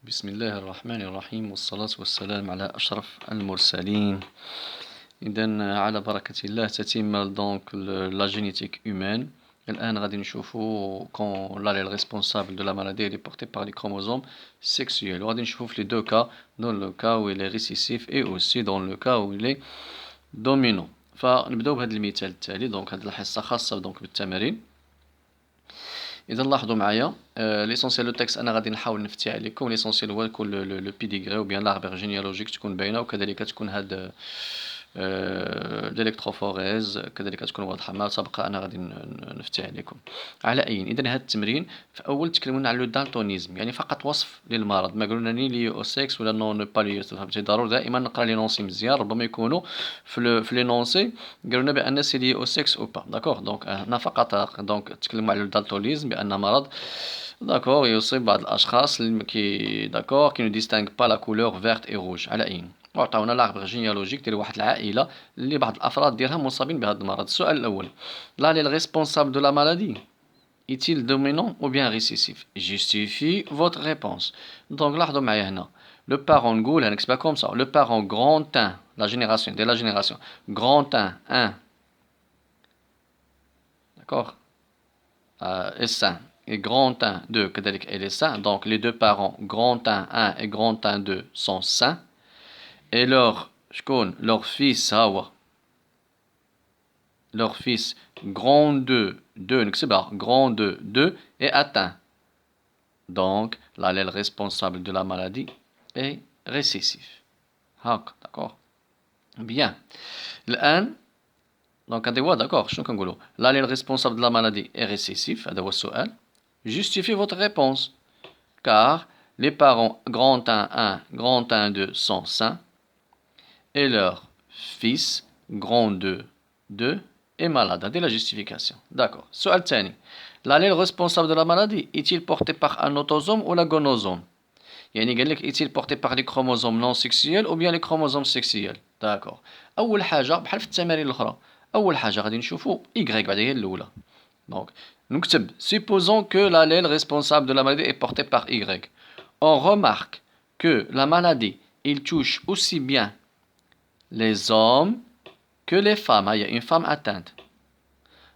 بسم الله الرحمن الرحيم والصلاة والسلام على أشرف المرسلين. إذا على بركة الله تتم دونك لا جينيتيك هيومان. الآن غادي نشوفو quand l'allèle responsable de la maladie est porté par les chromosomes sexuels. وغادي نشوفو في les deux cas, dans le cas où il est récessif et aussi dans le cas où il est dominant. فنبداو بهذا المثال التالي. دونك هذه الحصة خاصة دونك بالتمارين. اذا لاحظوا معايا ليسونسيال لو تكست انا غادي نحاول نفتي عليكم. ليسونسيال هو يكون لو بيديغري او بيان لاربر جينيالوجيك تكون باينه، وكذلك تكون هاد الالكتروفوريز كذلك تكون واضحه. ما سبق انا غادي نفتي عليكم على اي. اذا هذا التمرين في اول تكلمنا على لو دالتونيزم، يعني فقط وصف للمرض، ما قلنا ني لي او سيكس ولا نون با لي. فهمتي؟ ضروري دائما نقرا لي نونسي مزيان، ربما يكونوا في لي نونسي قالوا لنا بان سي لي او سيكس او با. داكوغ. دونك هنا فقط دونك تكلموا على الدالتونيزم بان مرض داكوغ يصيب بعض الاشخاص كي داكوغ كي نو ديستانغ با لا كولور فيرت اي روج على اي. وعطاونا لاربر جينيالوجيك ديال واحد العائله اللي بعض الافراد ديالها مصابين بهذا المرض. السؤال الاول: لا لي ريسبونسابل دو لا مالادي est-il dominant ou bien récessif? Justifie votre réponse. Donc لاحظوا معايا هنا le parent نقولها نكتبها comme ça. le parent grand 1 la génération de la génération grand 1 d'accord est sain et grand 1 2 كذلك elle est sain. Donc les deux parents grand 1 et grand 1 2 sont sains et leur fils هو leur fils grand 2 نكتبها grand 2 est atteint. Donc l'allèle responsable de la maladie est récessif. D'accord. Bien. الآن donc هذا هو d'accord. شنو كنقولوا؟ l'allèle responsable de la maladie est récessif. هذا هو السؤال. Justifiez votre réponse car les parents grand 1 grand 1 2 sont sains et leur fils grand 2 est malade. هذه la justification. D'accord. السؤال الثاني: l'allèle responsable de la maladie est-il porté par un autosome ou la gonosome? يعني قال لك est-il porté par les chromosomes non sexuels ou bien les chromosomes sexuels. d'accord. أول حاجة بحال في التمارين الأخرى، أول حاجة غادي نشوفوا Y بعدا هي الأولى. donc نكتب supposons que l'allèle responsable de la maladie est porté par Y. On remarque que la maladie il touche aussi bien les hommes que les femmes. Il y a une femme atteinte.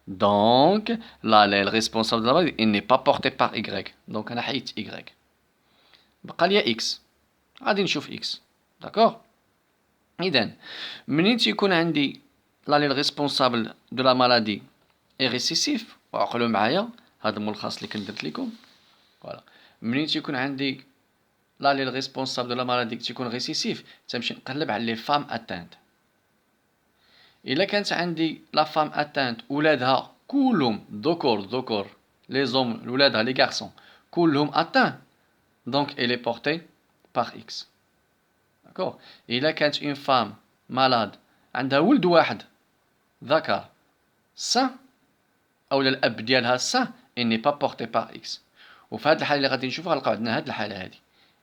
Donc l'allèle responsable de la maladie il n'est pas porté par Y. donc أنا حيدت Y. بقى لي X. غادي نشوف X. d'accord. إذن منين تيكون عندي l'allèle responsable de la maladie est récessif، وعقلوا معايا هذا الملخص اللي كنت درت لكم. فوالا منين تيكون عندي l'allèle responsable de la maladie تيكون récessif تنمشي نقلب على les femmes atteintes. إلا كانت عندي لا فام اتانت ولادها كلهم ذكور لي زوم ولادها لي غارسون كلهم اتان دونك elle est portée par X. داكور. إلا كانت اون فام مالاد عندها ولد واحد ذكر سان اولا الاب ديالها سان elle n'est pas portée par X. وفي هذه الحاله اللي غادي نشوفها غنلقاو عندنا هذه الحاله هذه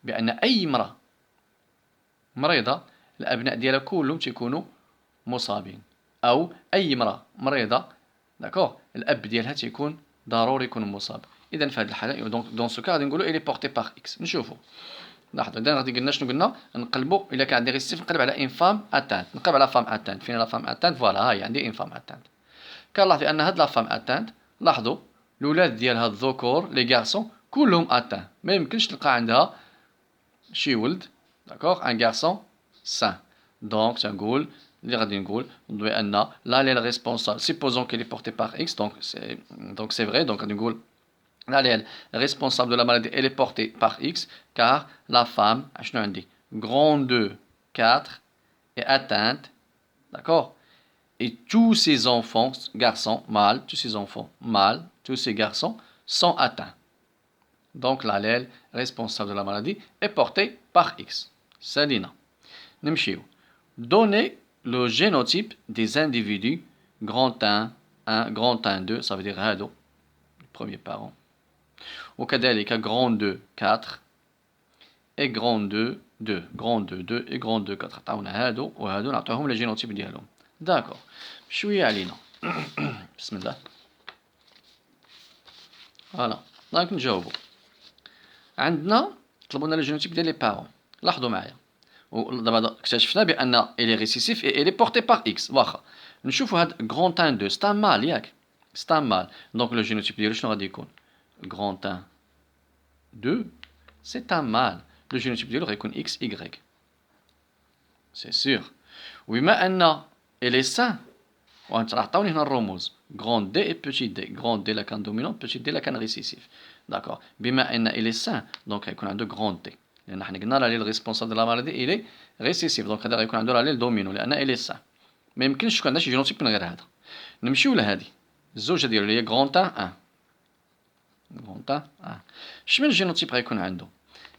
بان اي امراه مريضه الابناء ديالها كلهم تيكونوا مصابين، او اي امراه مريضه داكوغ الاب ديالها تيكون ضروري يكون مصاب. اذا في هذه الحاله دونك دون سو كا غادي نقولوا الي بورتي باغ اكس. نشوفوا لاحظوا اذا غادي قلنا شنو قلنا نقلبوا. الا كان عندي ريسيف نقلب على ان فام اتانت، نقلب على فام اتانت. فين لا فام اتانت؟ فوالا ها هي عندي ان فام اتانت. كنلاحظ ان هاد لا فام اتانت لاحظوا الاولاد ديالها الذكور لي غارسون كلهم اتان، ما يمكنش تلقى عندها شي ولد داكوغ ان غارسون سان. دونك تنقول اللي غادي نقول بان l'allèle responsable supposons qu'elle est portée par X donc c'est vrai. donc غادي نقول l'allèle responsable de la maladie elle est portée par X car la femme شنو عندي grand 2 4 est atteinte. d'accord. et tous ses enfants garçons mâles tous ses enfants mâles tous ces garçons sont atteints. donc l'allèle responsable de la maladie est porté par X. سالينا نمشيو. donner le génotype des individus grand 1 grand 1 2 ça veut dire هادو les premiers parents، وكذلك grand 2 4 et grand 2 et grand 2 4 عطاونا هادو وهادو نعطيوهم لي جينوتيب ديالهم. داكور. شويه علينا. بسم الله. فوالا دونك نجاوبو. عندنا طلبوا لنا لو جينوتيب ديال لي بارون. لاحظوا معايا ودابا اكتشفنا بان الي ريسيسيف اي الي بورتي بار اكس. واخا نشوفوا هاد غران ان 2 ستا مال ياك ستا مال. دونك لو جينوتيب ديالو شنو غادي يكون؟ غران ان 2 سي ان مال. لو جينوتيب ديالو غيكون اكس ايغريك سي سور. وبما ان الي سان وغنعطيوني هنا الرموز غران دي اي بوتي دي. غران دي لا كان دومينون، بوتي دي لا كان ريسيسيف. داكور. بما ان الي سان دونك غيكون عنده غران دي، لان حنا قلنا لا ليل ريسبونسابل دو لا مالادي الي ريسيسيف. دونك هذا غيكون عنده لا ليل دومينو لان الي سان. ما يمكنش تكون عندنا شي جينوتيب من غير هذا. نمشيو لهادي الزوجه ديالو اللي هي غران ان 1. غران ان 1 شمن الجينوتيب غيكون عنده؟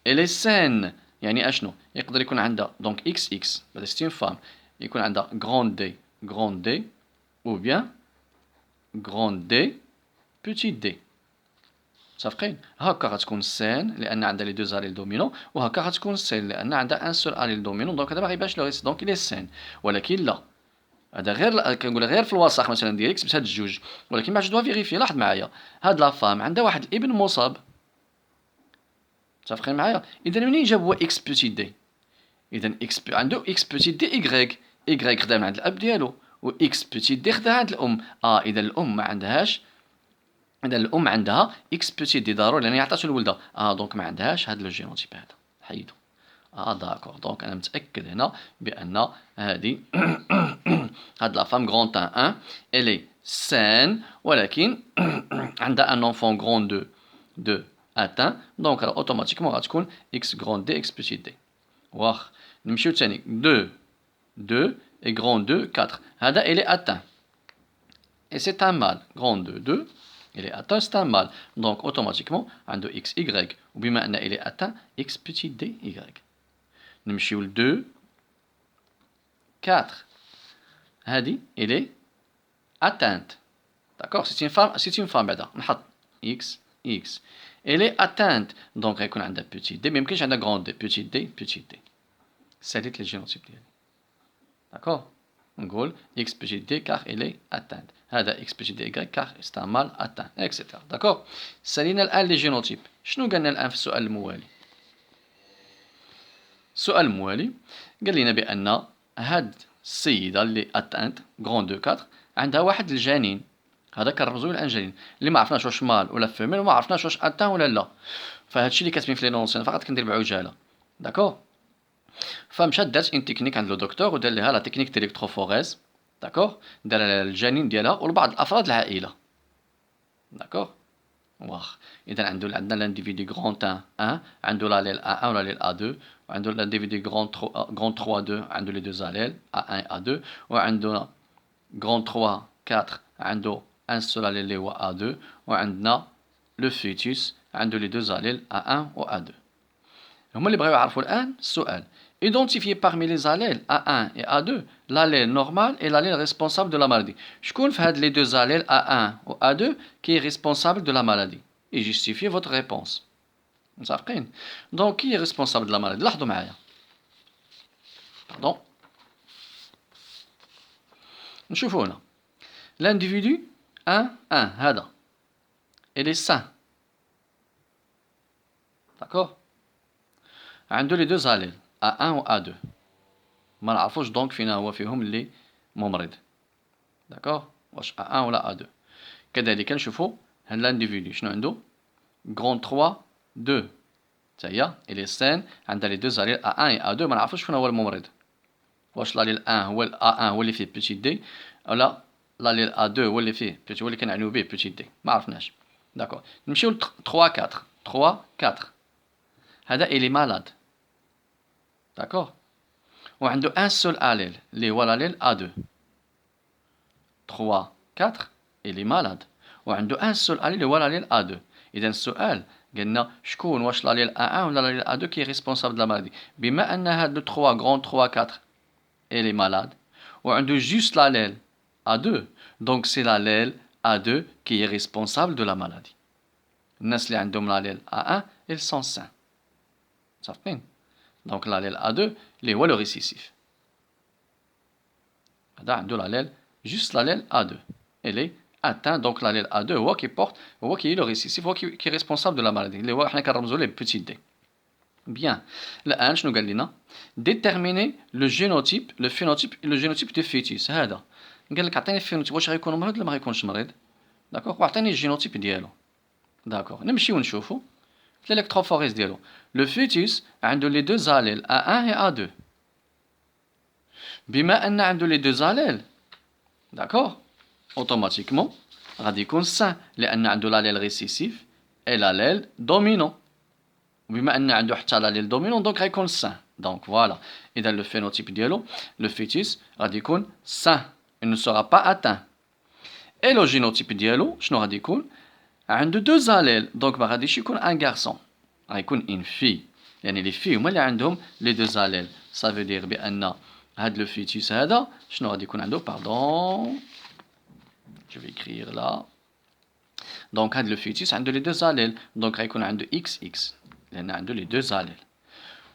الي سان يعني اشنو؟ يقدر يكون عندها دونك اكس اكس بعدا سي اون فام، يكون عندها غران دي ou bien grand D petit d. متفقين؟ هكا غتكون سين لان عندها لي دو زاليل دومينون، وهكا غتكون سين لان عندها ان سول اليل دومينون. دونك هذا ما غيبانش لو ريس دونك الي سين. ولكن لا هذا غير كنقول غير في الوسط مثلا ديال اكس باش هاد الجوج. ولكن ما دوا فيريفي. لاحظ معايا هاد لا فام عندها واحد الابن مصاب. متفقين معايا؟ اذا منين جاب هو اكس بوتي دي؟ اذا اكس عنده اكس بوتي دي ايغريك. ايغريك خدا من عند الاب ديالو و اكس بوتي دي خداها عند الام. اذا الام ما عندهاش، اذا الام عندها اكس بوتي دي ضروري لان هي عطاتو لولدها. دونك ما عندهاش هاد لو جينوتيب هذا، حيدو. داكور. دونك انا متاكد هنا بان هادي هاد لا فام غران ان 1 الي سان، ولكن عندها ان اونفون غران دو اتان. دونك اوتوماتيكمون غتكون اكس غران دي اكس بوتي دي. واخ نمشيو تاني 2 et grand 2 4. هذا il est atteint et c'est un mâle. grand 2 il est atteint, c'est un mâle. Donc automatiquement عنده x y. وبما أن il est atteint x petit d y. نمشيو ل 2 4. هذه il est atteinte. D'accord, c'est une femme بعدا نحط x x. elle est atteinte donc غيكون عندها petit d. ما يمكنش عندها grand d. petit d ساليت لي جينوتيب ديالي. D'accord. نقول x petit d car elle est atteinte. هذا x petit d y car c'est un mâle atteint, etc. D'accord. سالينا الآن لي جينوتيب. شنو قالنا الآن في السؤال الموالي؟ السؤال الموالي قال لنا بأن هاد السيدة اللي atteinte غران دو 4 عندها واحد الجنين. هذا كنرمزو الآن جنين اللي ما عرفناش واش مال ولا فيميل وما عرفناش واش atteint ولا لا. فهادشي اللي كاتبين في لي نونسيون فقط كندير بعجالة. داكور. فمشات دارت ان تكنيك عند لو دكتور ودار لها لا تكنيك ديليكتروفوريز. داكور. دار لها الجنين ديالها ولبعض الافراد العائله. داكور. واخ اذا عندنا لانديفيدي غران 1 عنده لا ليل A1 ولا ليل A2 وعنده لانديفيدي غران 3 2 عنده لي دو زاليل A1 A2 وعندنا غران 3 4 عنده ان سول اليل اللي هو A2 وعندنا لو فيتوس عنده لي دو زاليل A1 و A2. هما اللي بغاو يعرفوا الان السؤال. Identifier parmi les allèles A1 et A2 l'allèle normal et l'allèle responsable de la maladie. شكون في هاد les deux allèles A1 ou A2 qui est responsable de la maladie? Et justifiez votre réponse. متفقين؟ Donc qui est responsable de la maladie? لاحظوا معايا. Pardon. نشوفوا هنا. L'individu 1 هذا. Il est sain. D'accord? عنده les deux allèles A1 و A2. ما نعرفوش دونك فينا هو فيهم اللي ممرض. داكوغ. واش A1 ولا A2. كذلك نشوفوا هاد لانديفيدو شنو عنده غران 3 2 حتى هي الي سين عندها لي دو زاليل A1 و A2. ما نعرفوش شكون هو الممرض. واش لاليل A1 هو A1 هو اللي فيه بوتي دي ولا لاليل A2 هو اللي فيه بوتي هو اللي كنعنيو به بوتي دي. ما عرفناش. داكوغ. نمشيو ل 3 4 هذا الي مالاد. داكوغ. وعنده ان سول اليل اللي هو l'allèle A2. 3 4 il est malade وعنده ان سول اليل اللي هو l'allèle A2. اذا السؤال قلنا شكون واش l'allèle A1 ولا l'allèle A2 qui est responsable de la maladie. بما ان هاد لو 3 غران 3 4 il est malade وعنده juste l'allèle A2 donc c'est l'allèle A2 qui est responsable de la maladie. الناس اللي عندهم l'allèle A1 ils sont sains. صافين. Donc l'allèle A2 اللي هو لو ريسيسيف. هذا عنده l'allèle juste l'allèle A2. Elle est atteint donc l'allèle A2 هو qui porte هو qui est le récessif هو qui est responsable de la maladie اللي هو حنا كنرمزو ليه petit d. Bien. الآن شنو قال لنا؟ déterminer le génotype, le phénotype et le génotype du fœtus. هذا. قال لك عطيني الفينوتيب واش غيكون مريض ولا ما غيكونش مريض. داكوغ وعطيني الجينوتيب ديالو. داكوغ نمشيو نشوفو في الالكتروفوريز ديالو. لو فœtus عنده لي دو allèles A1 et A2. بما ان عنده لي دو allèles داكوغ اوتوماتيكمون غادي يكون سان لان عنده l'allèle récessif et l'allèle dominant. وبما ان عنده حتى l'allèle dominant دونك غيكون سان. دونك فوالا اذا لو phénotype ديالو لو فœtus غادي يكون سان. il ne sera pas atteint. et le génotype ديالو شنو غادي يكون؟ عنده دو allèles دونك ما غاديش يكون ان غارسون غيكون ان في. يعني لي في هما اللي عندهم لي دو allèles. ça veut dire بان هاد لو فœtus هذا شنو غادي يكون عنده باردون je vais écrire là. دونك هاد لو فœtus عنده لي دو allèles دونك غيكون عنده اكس اكس لان عنده لي دو allèles.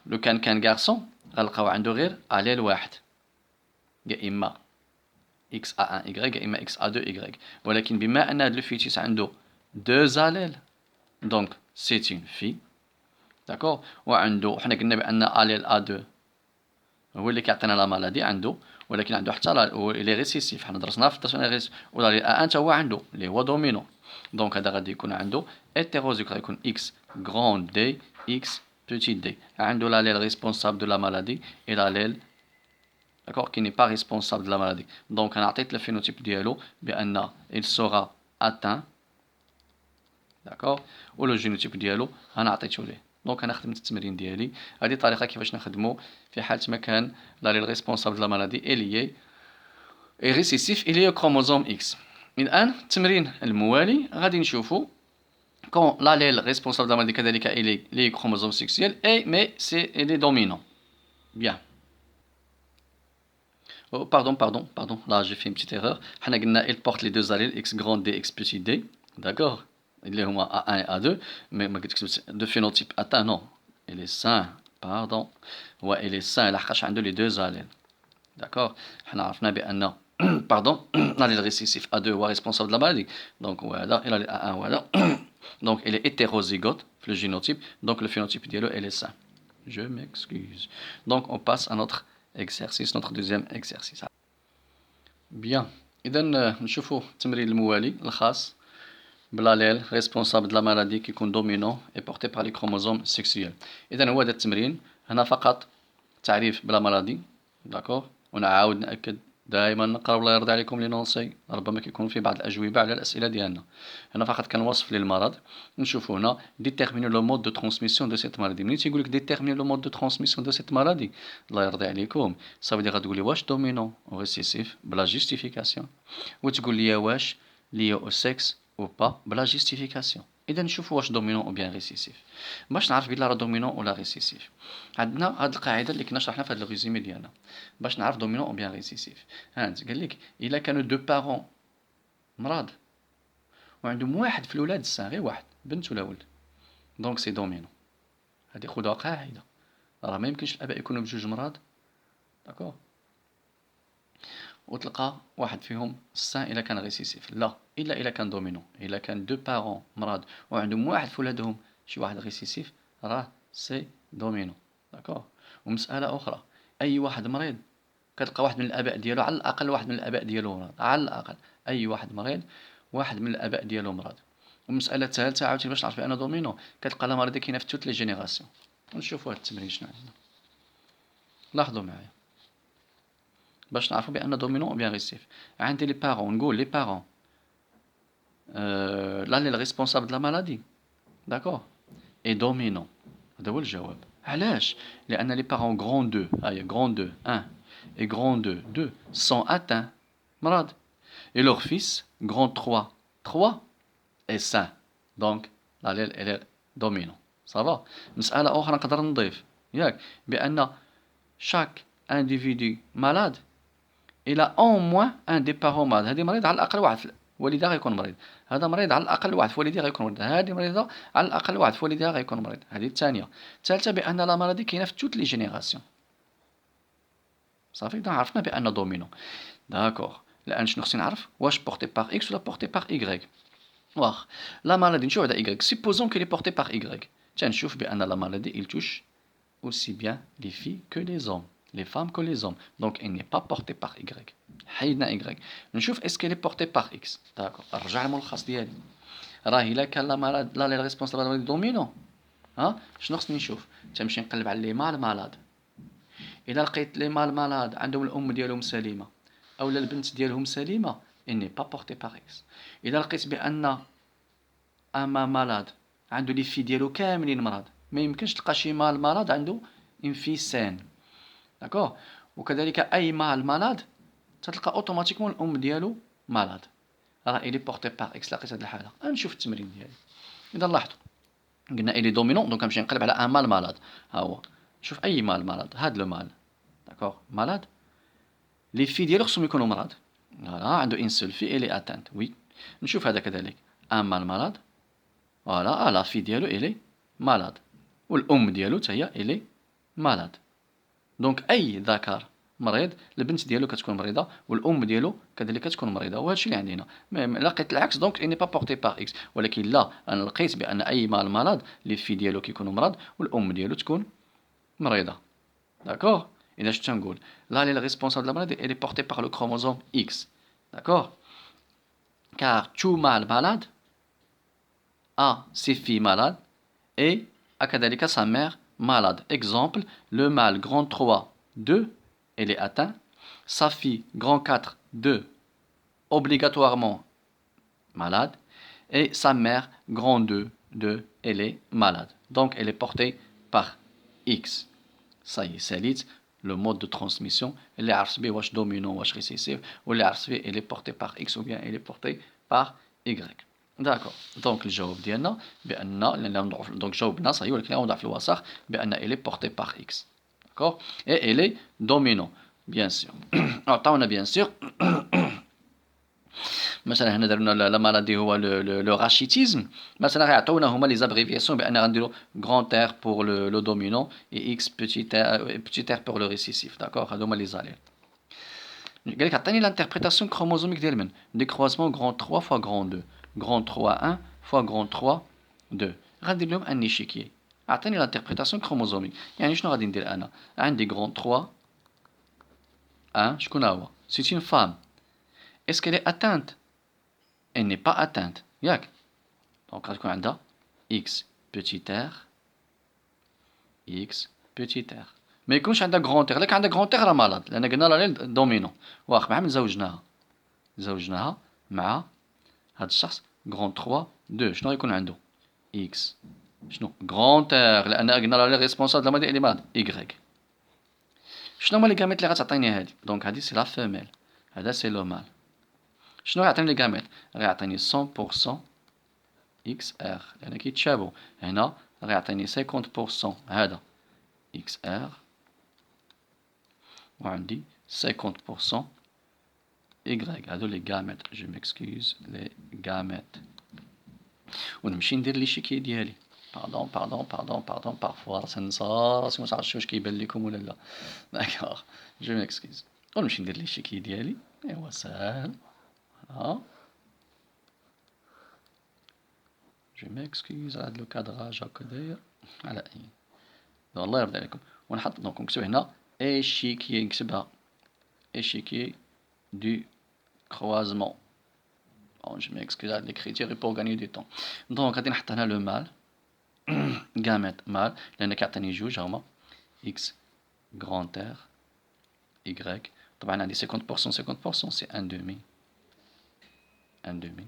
لو كان غارسون غنلقاو عنده غير allèle واحد يا اما اكس A1 Y يا اما اكس A2 Y. ولكن بما ان هاد لو فœtus عنده دو allèles دونك سي اون في. داكوغ وعنده حنا قلنا بان allèle A2 هو اللي كيعطينا لا مالادي عنده. ولكن عنده حتى لي ريسيسيف حنا درسناه في الدرس ريسيسيف ولا لي A1 حتى هو عنده اللي هو دومينون. دونك هذا غادي يكون عنده هيتيروزيغوت غيكون اكس غراند دي اكس بوتيت دي. عنده l'allèle responsable de la maladie et l'allèle d'accord qui n'est pas responsable de la maladie. donc انا عطيت الفينوتيب ديالو بان il sera atteint d'accord و لو جينوتيب ديالو انا عطيته ليه. دونك انا خدمت التمرين ديالي. هذه طريقه كيفاش نخدمو في حاله ما كان l'allèle responsable de la maladie est lié et récessif il est au chromosome X. الان التمرين الموالي غادي نشوفو quand l'allèle responsable de la maladie كذلك il est les chromosomes sexuels et mais c'est il est dominant. bien. Oh, pardon, là j'ai fait une petite erreur. حنا قلنا il porte les deux allèles x grand D x petit d. d'accord اللي هما A1 et A2 mais ما قلتلكش de phénotype atteint non il est sain pardon هو il est sain لحقاش عنده les deux allèles. d'accord حنا عرفنا بان pardon l'allèle récessif A2 هو responsable de la maladie donc voilà il a A1 voilà donc il est hétérozygote le génotype donc le phénotype ديالو il est sain. je m'excuse. donc on passe à notre exercice notre deuxième exercice. bien اذا نشوفوا التمرين الموالي الخاص بالاليل responsable de la maladie كيكون dominant et porté par les chromosomes sexuels. اذا هو هذا التمرين هنا فقط تعريف بلا مالادي داكوغ. ونعاود ناكد دائما نقراو الله يرضي عليكم لي نونسي ربما كيكون في بعض الاجوبه على الاسئله ديالنا. هنا فقط كنوصف للمرض. نشوفوا هنا déterminer le mode de transmission de cette maladie. ملي تيقول لك déterminer le mode de transmission de cette maladie الله يرضي عليكم صافي غتقول لي واش دومينون او ريسيسيف بلا جوستيفيكاسيون وتقول لي واش lié au sexe ou pas بلا جوستيفيكاسيون. اذا نشوفوا واش دومينون او بيان ريسيسيف. باش نعرف بلا راه دومينون ولا ريسيسيف عندنا هاد القاعده اللي كنا شرحنا في هاد الريزومي ديالنا باش نعرف دومينون او بيان ريسيسيف. هانت قال لك الا كانوا دو بارون مرض وعندهم واحد في الولاد السان غير واحد بنت ولا ولد دونك سي دومينون. هادي خذوها قاعده راه ما يمكنش الاباء يكونوا بجوج مرض داكوغ وتلقى واحد فيهم السان الا كان ريسيسيف لا الا كان دومينون. الا كان دو بارون مرض وعندهم واحد في ولادهم شي واحد ريسيسيف راه سي دومينون داكوغ. ومساله اخرى اي واحد مريض كتلقى واحد من الاباء ديالو على الاقل واحد من الاباء ديالو مرض على الاقل اي واحد مريض واحد من الاباء ديالو مرض. والمساله الثالثه عاوتاني باش نعرف بان دومينون كتلقى لا مرض كاينه في توت لي جينيراسيون. ونشوفوا هاد التمرين شنو عندنا. لاحظوا معايا باش نعرفوا بان دومينون بيان ريسيف. عندي لي بارون نقول لي بارون l'allèle responsable de la maladie d'accord et dominant. هذا هو الجواب. علاش؟ لان لي بارون غران 2 هاي غران 2 1 et grand 2 2 sont atteints مرض et leur fils grand 3 3 est sain donc l'allèle elle est dominant. ça va. مسألة أخرى نقدر نضيف ياك بأن chaque individu malade il a au moins un des parents malades. هذه مريض على الأقل واحد في والدها غيكون مريض. هذا مريض على الأقل واحد في والدها غيكون مريض. هذه مريضة على الأقل واحد في والدها غيكون مريض. هذه الثانية. الثالثة بأن لا مالادي كاينة في توت لي جينيراسيون. صافي عرفنا بأن دومينون داكوغ. الآن شنو خصني نعرف واش بورتي باغ إكس ولا بورتي باغ إيكغيك. واخ لا مالادي نشوف على إيكغيك سيبوزون كيلي بورتي باغ إيكغيك تنشوف بأن لا مالادي إل توش aussi bien les filles que les hommes, les femmes que les hommes. Donc, elle n'est pas portée par Y. حيدنا Y. نشوف est-ce qu'elle est portée par X. D'accord. رجع الملخص ديالي. راه إلا كان لا لي ريسبونسابل دومينون، ها شنو خصني نشوف؟ تنمشي نقلب على لي مال مالاد. إلا لقيت لي مال مالاد عندهم الأم ديالهم سليمة أولا البنت ديالهم سليمة، إل ني با بورتي باغ إكس. إلا لقيت بأن أما مالاد عنده لي في ديالو كاملين مرض، ما يمكنش تلقى شي مال مرض عنده اون في سان. داكوغ. وكذلك أي مال مالاد تتلقى اوتوماتيكمون الأم ديالو مالاد، راه إلي بورتي باغ إكس. لقيت هاد الحالة نشوف التمرين ديالي. إذا لاحظوا قلنا إلي دومينون، دونك نمشي نقلب على أن مال مالاد. ها هو شوف أي مال مالاد، هاد لو مال داكوغ مالاد، لي في ديالو خصهم يكونوا مرض. فوالا عنده اون سول في إلي أتانت وي. نشوف هذا كذلك أن مال مالاد، فوالا لا في ديالو إلي مالاد والأم ديالو حتى هي إلي مالاد. دونك أي ذكر مريض البنت ديالو كتكون مريضة والأم ديالو كذلك كتكون مريضة، وهذا الشيء اللي عندنا. لقيت العكس دونك إني با بورتي باغ إكس، ولكن لا أنا لقيت بأن أي مال مالاد لي في ديالو كيكونوا مرض والأم ديالو تكون مريضة. داكوغ. إذا شنو تنقول؟ لا لي ريسبونسابل de la maladie elle est portée par le chromosome X. D'accord? Car tout mâle malade a ses filles malades et a sa mère malade. Exemple, le mâle grand 3, 2, elle est atteint. Sa fille grand 4, 2, obligatoirement malade. Et sa mère grand 2, 2, elle est malade. Donc, elle est portée par X. Ça y est, c'est le mode de transmission. Elle est واش dominant واش récessif, ou elle est portée par X ou bien elle est portée par Y. D'accord. Donc الجواب ديالنا بأن donc جاوبنا صحيح، ولكن نوضع في الوسط بأن elle est portée par X. D'accord. Et elle est dominant bien sûr. عطاونا bien sûr مثلا هنا درنا لا مالادي هو لو راشيتيزم، مثلا غيعطيونا هما لي زابريفياسيون بان غنديرو غران ار بور لو دومينون اي اكس بوتيت ار بور لو ريسيسيف. داكوغ. هادو هما لي زالير. قال لك عطيني لانتربريتاسيون كروموزوميك ديال من دي كروازمون غران 3 فوا غران 2 غران 3 1 فوا غران 3 2. غندير لهم ان ايشيكيي. عطيني لانتربريتاسيون كروموزوميك، يعني شنو غادي ندير انا؟ عندي غران 3 1 شكون هو؟ سي اون فام. اسكو لي اتانت؟ elle n'est pas atteinte. ياك. دونك غتكون عندها x petit r x petit r. ما يكونش عندها grand r. لك عندها grand r راه مالاد، لأن قلنا راه دومينون. واخا مع من زوجناها مع هاد الشخص grand 3 2. شنو غيكون عنده؟ x شنو grand r، لأن قلنا راه لي ريسبونسابل ديال اللي مالاد y. شنو هما لي غاميت اللي غتعطيني هادي؟ دونك هادي سي لا فيميل، هذا سي لو مال. شنو غيعطيني لي غاميت؟ غيعطيني 100% اكس ار لان كيتشابهوا. هنا غيعطيني 50% هذا اكس ار وعندي 50% ايغريك. هادو لي غاميت. جو ميكسكوز لي غاميت. ونمشي ندير لي شيكي ديالي. باردون بارفوا راه تنسى راسي متعرفتش واش كيبان لكم ولا لا. داكوغ. جو ميكسكوز. ونمشي ندير لي شيكي ديالي. ايوا ساهل. ها جو ميكسكيز على هاد لو كادراج هاكا داير على اي. الله يرضي عليكم. ونحط دونك نكتب هنا ايشيكي، نكتبها ايشيكي دو كروازمون. جو ميكسكيز على ليكريتير بور غاني دو طون. دونك غادي نحط هنا لو مال غاميت مال لان كيعطيني جوج هما اكس غران ار ايغريك. طبعا عندي 50% سي ان دومي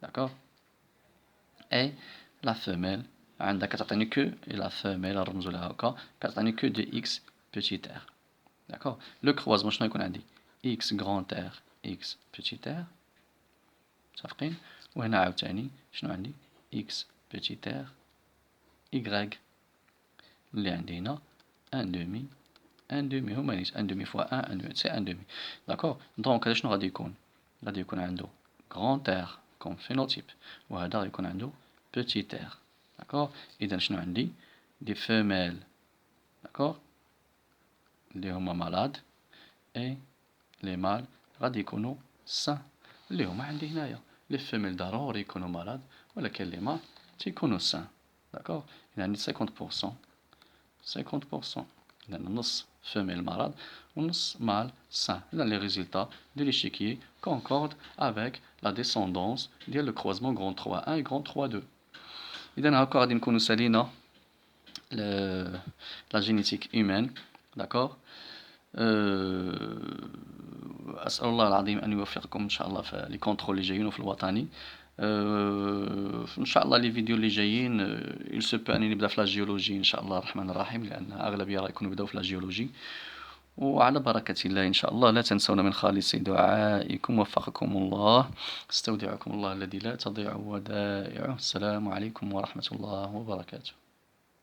داكوغ. اي لا فيميل عندها كتعطيني كو، اي لا فيميل نرمزو لها هكا كتعطيني كو دو اكس بوتيت ار. داكوغ. لو كروازمون شنو يكون عندي؟ اكس غران ار اكس بوتيت ار. متفقين؟ وهنا عاوتاني شنو عندي؟ اكس بوتيت ار ايغريك اللي عندي هنا ان دومي هما نيت ان دومي فوا ان دومي سي ان دومي. داكوغ. دونك هذا شنو غادي يكون؟ غادي يكون عنده غران ار كوم فينوتيب وهذا غيكون عنده petit r. داكوغ. إذا شنو عندي؟ دي فيميل داكوغ اللي هما مالاد اي لي مال غادي يكونوا سان اللي هما عندي هنايا. لي فيميل ضروري يكونوا مالاد ولكن لي مال تيكونوا سان. داكوغ. إذا عندي 50% 50%. إذا نص femelle malade ونص mâle sain. إذا les résultats de l'échiquier concordent avec la descendance ديال le croisement grand 3-1 et grand 3-2. إذا هاكا غادي نكونوا سالينا la génétique humaine. D'accord. أسأل الله العظيم أن يوفقكم إن شاء الله في لي كونترول اللي جايين وفي الوطني. إن شاء الله لي فيديو اللي جايين il se peut أني نبدأ في لا جيولوجي إن شاء الله الرحمن الرحيم، لأن أغلبية راه يكونوا بداو في لا جيولوجي. وعلى بركة الله إن شاء الله. لا تنسون من خالص دعائكم وفقكم الله. استودعكم الله الذي لا تضيع ودائعه. السلام عليكم ورحمة الله وبركاته.